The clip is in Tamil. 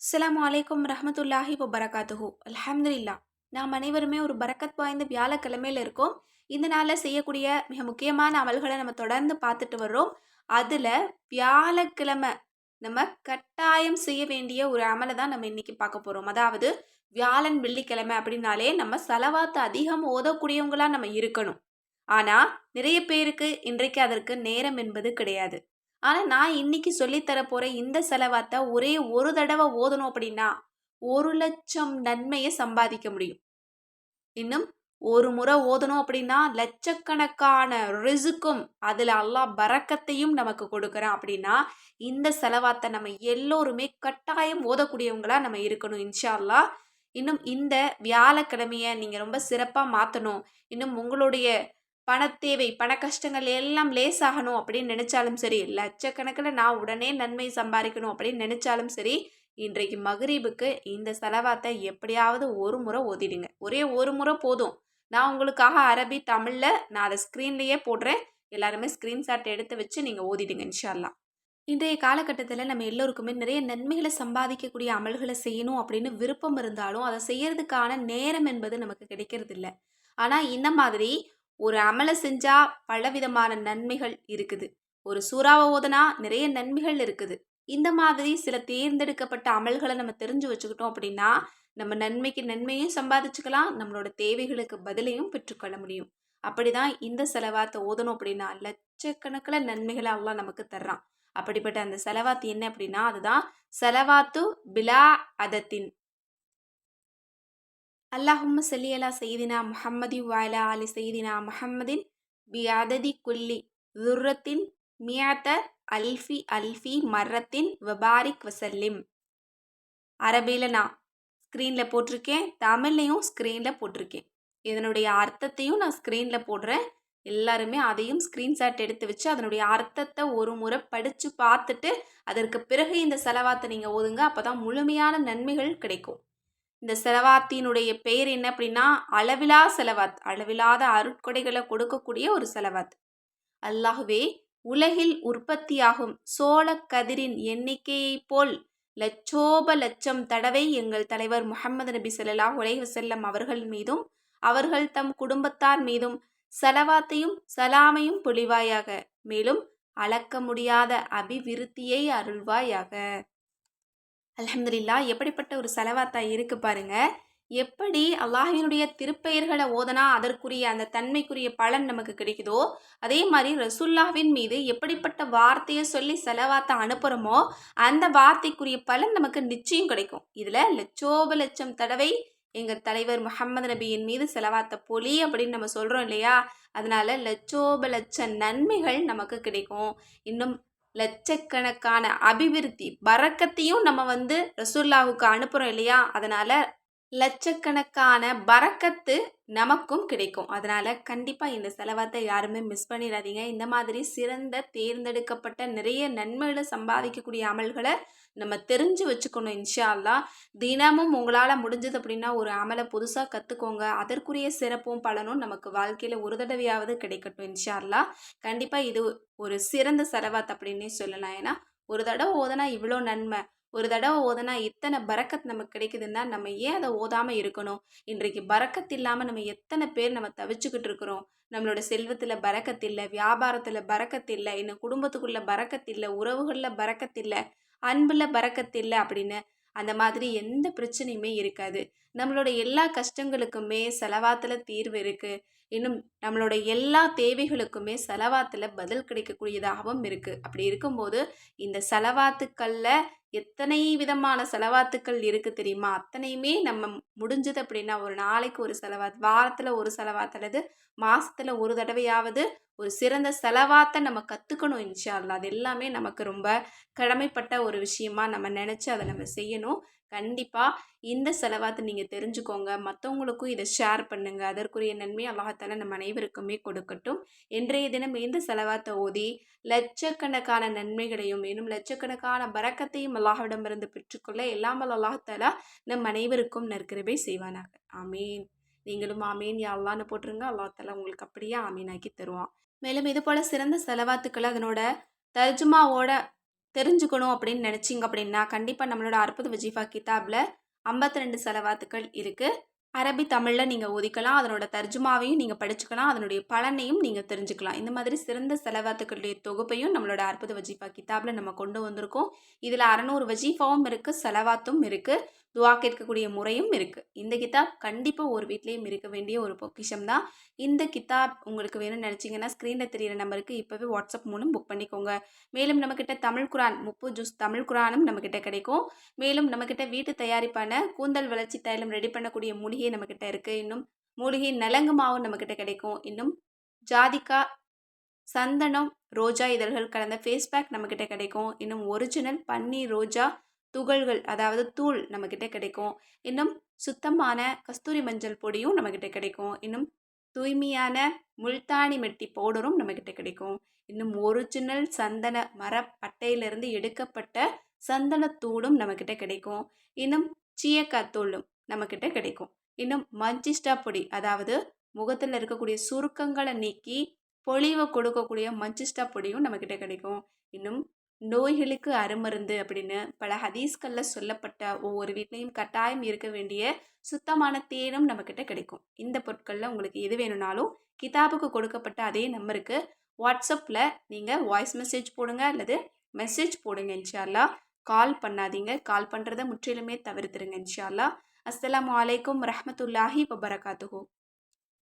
அஸ்ஸலாமு அலைக்கும் ரஹ்மத்துல்லாஹி வபரகாத்துஹு. அல்ஹம்துலில்லா. நாம் அனைவருமே ஒரு பரக்கத் வாய்ந்த வியாழக்கிழமையில இருக்கோம். இந்த நாள்ல செய்யக்கூடிய மிக முக்கியமான அமல்களை நம்ம தொடர்ந்து பார்த்துட்டு வர்றோம். அதுல வியாழக்கிழமை நம்ம கட்டாயம் செய்ய வேண்டிய ஒரு அமலை தான் நம்ம இன்னைக்கு பார்க்க போறோம். அதாவது வியாழன் வெள்ளிக்கிழமை அப்படின்னாலே நம்ம சலவாத்து அதிகம் ஓதக்கூடியவங்களா நம்ம இருக்கணும். ஆனா நிறைய பேருக்கு இன்றைக்கு அதற்கு நேரம் என்பது கிடையாது. ஆனா நான் இன்னைக்கு சொல்லி தர போற இந்த செலவாத்த ஒரே ஒரு தடவை ஓதணும் அப்படின்னா 1,00,000 நன்மையை சம்பாதிக்க முடியும். இன்னும் ஒரு முறை ஓதணும் அப்படின்னா லட்சக்கணக்கான ரிசுக்கும் அதுல அல்லாஹ் பரக்கத்தையும் நமக்கு கொடுக்குறான் அப்படின்னா இந்த செலவாத்தை நம்ம எல்லோருமே கட்டாயம் ஓதக்கூடியவங்களா நம்ம இருக்கணும் இன்ஷா அல்லாஹ். இன்னும் இந்த வியாழக்கிழமைய நீங்க ரொம்ப சிறப்பா மாத்தணும். இன்னும் உங்களுடைய பணத்தேவை பண கஷ்டங்கள் எல்லாம் லேசாகணும் அப்படின்னு நினைச்சாலும் சரி, லட்சக்கணக்கில் நான் உடனே நன்மை சம்பாதிக்கணும் அப்படின்னு நினைச்சாலும் சரி, இன்றைக்கு மகரீபுக்கு இந்த செலவாத்தை எப்படியாவது ஒரு முறை ஓதிடுங்க. ஒரே ஒரு முறை போதும். நான் உங்களுக்காக அரபி தமிழில் நான் அதை ஸ்க்ரீன்லேயே போடுறேன். எல்லாருமே ஸ்க்ரீன்ஷாட் எடுத்து வச்சு நீங்கள் ஓதிடுங்க இன்ஷா அல்லாஹ். இன்றைய காலகட்டத்தில் நம்ம எல்லோருக்குமே நிறைய நன்மைகளை சம்பாதிக்கக்கூடிய அமல்களை செய்யணும் அப்படின்னு விருப்பம் இருந்தாலும் அதை செய்யறதுக்கான நேரம் என்பது நமக்கு கிடைக்கிறது இல்லை. ஆனால் இந்த மாதிரி ஒரு அமலை செஞ்சா பலவிதமான நன்மைகள் இருக்குது. ஒரு சூறாவை ஓதுனா நிறைய நன்மைகள் இருக்குது. இந்த மாதிரி சில தேர்ந்தெடுக்கப்பட்ட அமல்களை நம்ம தெரிஞ்சு வச்சுக்கிட்டோம் அப்படின்னா நம்ம நன்மைக்கு நன்மையும் சம்பாதிச்சுக்கலாம், நம்மளோட தேவைகளுக்கு பதிலையும் பெற்றுக்கொள்ள முடியும். அப்படிதான் இந்த செலவாத்தை ஓதணும் அப்படின்னா லட்சக்கணக்கில் நன்மைகளை அல்லாஹ் நமக்கு தர்றான். அப்படிப்பட்ட அந்த செலவாத்து என்ன அப்படின்னா அதுதான் செலவாத்து பிலா அதத்தின். அல்லாஹும்ம ஸல்லி அலா சய்யிதினா முஹம்மதி வஅலா ஆலி சய்யிதினா முஹம்மதின் பிஅததி குல்லி ذுர்ரத்தின் மியத அல்ஃபி அல்ஃபி மர்ரத்தின் வபாரிக் வசல்லிம். அரபியில் நான் ஸ்க்ரீனில் போட்டிருக்கேன், தமிழ்லையும் ஸ்க்ரீனில் போட்டிருக்கேன். இதனுடைய அர்த்தத்தையும் நான் ஸ்க்ரீனில் போடுறேன். எல்லாருமே அதையும் ஸ்க்ரீன்ஷாட் எடுத்து வச்சு அதனுடைய அர்த்தத்தை ஒரு முறை படித்து பார்த்துட்டு அதற்கு பிறகு இந்த செலவாத்தை நீங்கள் ஓதுங்க. அப்போ தான் முழுமையான நன்மைகள் கிடைக்கும். இந்த செலவாத்தினுடைய பெயர் என்ன அப்படின்னா அளவிலா செலவாத், அளவிலாத அருட்கொடைகளை கொடுக்கக்கூடிய ஒரு செலவாத். அல்லாஹ்வே, உலகில் உற்பத்தியாகும் சோளக்கதிரின் எண்ணிக்கையைப் போல் லட்சோப லட்சம் தடவை எங்கள் தலைவர் முஹம்மது நபி ஸல்லல்லாஹு அலைஹி வஸல்லம் அவர்கள் மீதும் அவர்கள் தம் குடும்பத்தார் மீதும் சலவாத்தையும் சலாமையும் பொழிவாயாக. மேலும் அளக்க முடியாத அபிவிருத்தியை அருள்வாயாக. அல்ஹம்துலில்லாஹ். எப்படிப்பட்ட ஒரு செலவாத்தா இருக்கு பாருங்க. எப்படி அல்லாஹ்வினுடைய திருப்பெயர்களை ஓதனா அதற்குரிய அந்த தன்மைக்குரிய பலன் நமக்கு கிடைக்குதோ அதே மாதிரி ரசூல்லாவின் மீது எப்படிப்பட்ட வார்த்தையை சொல்லி செலவாத்த அனுப்புகிறோமோ அந்த வார்த்தைக்குரிய பலன் நமக்கு நிச்சயம் கிடைக்கும். இதில் லட்சோப லட்சம் தடவை எங்கள் தலைவர் முஹம்மது நபியின் மீது செலவாத்த பொலி அப்படின்னு நம்ம சொல்கிறோம் இல்லையா? அதனால லட்சோப லட்ச நன்மைகள் நமக்கு கிடைக்கும். இன்னும் லட்சக்கணக்கான அபிவிருத்தி பரக்கத்தையும் நம்ம ரசூல்லாவுக்கு அனுப்புகிறோம் இல்லையா? அதனால லட்சக்கணக்கான பரக்கத்து நமக்கும் கிடைக்கும். அதனால கண்டிப்பாக இந்த செலவாத்தை யாருமே மிஸ் பண்ணிடாதீங்க. இந்த மாதிரி சிறந்த தேர்ந்தெடுக்கப்பட்ட நிறைய நன்மைகளை சம்பாதிக்கக்கூடிய அமல்களை நம்ம தெரிஞ்சு வச்சுக்கணும் இன்ஷா அல்லாஹ். தினமும் உங்களால் முடிஞ்சது அப்படின்னா ஒரு அமலை புதுசாக கற்றுக்கோங்க. அதற்குரிய சிறப்பும் பலனும் நமக்கு வாழ்க்கையில் ஒரு தடவையாவது கிடைக்கட்டும் இன்ஷா அல்லாஹ். கண்டிப்பாக இது ஒரு சிறந்த செலவாத் அப்படின்னே சொல்லலாம். ஏன்னா ஒரு தடவை ஓதனா இவ்வளோ நன்மை, ஒரு தடவை ஓதனா இத்தனை பரக்கத் நமக்கு கிடைக்குதுன்னா நம்ம ஏன் அதை ஓதாமல் இருக்கணும்? இன்றைக்கு பரக்கத் இல்லாமல் நம்ம எத்தனை பேர் நம்ம தவிச்சுக்கிட்டு இருக்கிறோம். நம்மளோட செல்வத்தில் பரக்கத் இல்லை, வியாபாரத்தில் பரக்கத் இல்லை, இன்னும் குடும்பத்துக்குள்ள பரக்கத் இல்லை, உறவுகளில் பரக்கத் இல்லை, அன்பில் பரக்கத் இல்லை அப்படின்னு அந்த மாதிரி எந்த பிரச்சனையுமே இருக்காது. நம்மளோட எல்லா கஷ்டங்களுக்குமே செலவாத்தில் தீர்வு இருக்குது. இன்னும் நம்மளோட எல்லா தேவைகளுக்குமே செலவாத்தில் பதில் கிடைக்கக்கூடியதாகவும் இருக்குது. அப்படி இருக்கும்போது இந்த செலவாத்துக்களில் எத்தனை விதமான செலவாத்துக்கள் இருக்குது தெரியுமா? அத்தனையுமே நம்ம முடிஞ்சது அப்படின்னா ஒரு நாளைக்கு ஒரு செலவாத், வாரத்தில் ஒரு செலவாத் அல்லது மாதத்தில் ஒரு தடவையாவது ஒரு சிறந்த செலவாத்தை நம்ம கற்றுக்கணும் இன்ஷா அல்லாஹ். அது எல்லாமே நமக்கு ரொம்ப கடமைப்பட்ட ஒரு விஷயமா நம்ம நினச்சி அதை நம்ம செய்யணும். கண்டிப்பாக இந்த செலவாத்தை நீங்கள் தெரிஞ்சுக்கோங்க. மற்றவங்களுக்கும் இதை ஷேர் பண்ணுங்கள். அதற்குரிய நன்மை அல்லாஹ்தாலா நம்ம அனைவருக்குமே கொடுக்கட்டும். இன்றைய தினம் இந்த செலவாத்தை ஓதி லட்சக்கணக்கான நன்மைகளையும் இன்னும் லட்சக்கணக்கான பரக்கத்தையும் அல்லாஹ்விடமிருந்து பெற்றுக்கொள்ள எல்லாம் வல்ல அல்லாஹ்தாலா நம் அனைவருக்கும் நற்கிருபை செய்வானாக. ஆமீன். நீங்களும் ஆமீன் யா அல்லான்னு போட்டுருங்க. அல்லாஹ்தாலா உங்களுக்கு அப்படியே ஆமீனாக்கி தருவான். மேலும் இது போல சிறந்த செலவாத்துக்களை அதனோட தர்ஜுமாவோட தெரிஞ்சுக்கணும் அப்படின்னு நினச்சிங்க அப்படின்னா கண்டிப்பாக நம்மளோட அற்புத வஜீஃபா கிதாபில் 52 செலவாத்துக்கள் இருக்குது. அரபி தமிழில் நீங்கள் ஒதுக்கலாம். அதனோட தர்ஜுமாவையும் நீங்கள் படிச்சுக்கலாம். அதனுடைய பலனையும் நீங்கள் தெரிஞ்சுக்கலாம். இந்த மாதிரி சிறந்த செலவாத்துக்களுடைய தொகுப்பையும் நம்மளோட அற்புத வஜீஃபா கிதாபில் நம்ம கொண்டு வந்திருக்கோம். இதில் 600 வஜீஃபாவும் இருக்குது, செலவாத்தும் இருக்குது, துவா கேட்கக்கூடிய முறையும் இருக்குது. இந்த கிதாப் கண்டிப்பாக ஒரு வீட்லேயும் இருக்க வேண்டிய ஒரு பொக்கிஷம் தான். இந்த கிதாப் உங்களுக்கு வேணும்னு நினச்சிங்கன்னா ஸ்க்ரீனில் தெரியிற நம்பருக்கு இப்போவே வாட்ஸ்அப் மூலம் புக் பண்ணிக்கோங்க. மேலும் நம்மக்கிட்ட தமிழ் குரான் 30 ஜூஸ் தமிழ் குரானும் நம்மக்கிட்ட கிடைக்கும். மேலும் நம்மக்கிட்ட வீட்டு தயாரிப்பான கூந்தல் வளர்ச்சி தைலம் ரெடி பண்ணக்கூடிய மூலிகை நம்மக்கிட்ட இருக்குது. இன்னும் மூலிகை நலங்கு மாவும் நம்மக்கிட்ட கிடைக்கும். இன்னும் ஜாதிக்கா, சந்தனம், ரோஜா இதழ்கள் கலந்த ஃபேஸ் பேக் நம்மக்கிட்ட கிடைக்கும். இன்னும் ஒரிஜினல் பன்னீர் ரோஜா துகள்கள் அதாவது தூள் நம்மக்கிட்ட கிடைக்கும். இன்னும் சுத்தமான கஸ்தூரி மஞ்சள் பொடியும் நம்மக்கிட்ட கிடைக்கும். இன்னும் தூய்மையான முல்தானி மெட்டி பவுடரும் நம்மக்கிட்ட கிடைக்கும். இன்னும் ஒரிஜினல் சந்தன மரப்பட்டையிலிருந்து எடுக்கப்பட்ட சந்தனத்தூளும் நம்மக்கிட்ட கிடைக்கும். இன்னும் சீயக்காய் தூளும் நம்மக்கிட்ட கிடைக்கும். இன்னும் மஞ்சிஸ்டா பொடி அதாவது முகத்தில் இருக்கக்கூடிய சுருக்கங்களை நீக்கி பொலிவை கொடுக்கக்கூடிய மஞ்சிஸ்டா பொடியும் நம்மக்கிட்ட கிடைக்கும். இன்னும் நோய்களுக்கு அருமருந்து அப்படின்னு பல ஹதீஸ்களில் சொல்லப்பட்ட ஒவ்வொரு வீட்லேயும் கட்டாயம் இருக்க வேண்டிய சுத்தமான தேனும் நம்மக்கிட்ட கிடைக்கும். இந்த பொருட்களில் உங்களுக்கு எது வேணும்னாலும் கிதாபுக்கு கொடுக்கப்பட்ட அதே நம்பருக்கு வாட்ஸ்அப்பில் நீங்கள் வாய்ஸ் மெசேஜ் போடுங்க அல்லது மெசேஜ் போடுங்க. இன்ஷா அல்லாஹ். கால் பண்ணாதீங்க. கால் பண்ணுறதை முற்றிலுமே தவிர்த்துருங்க. இன்ஷா அல்லாஹ். அஸ்ஸலாமு அலைக்கும் ரஹ்மத்துல்லாஹி வபரகாத்துஹு.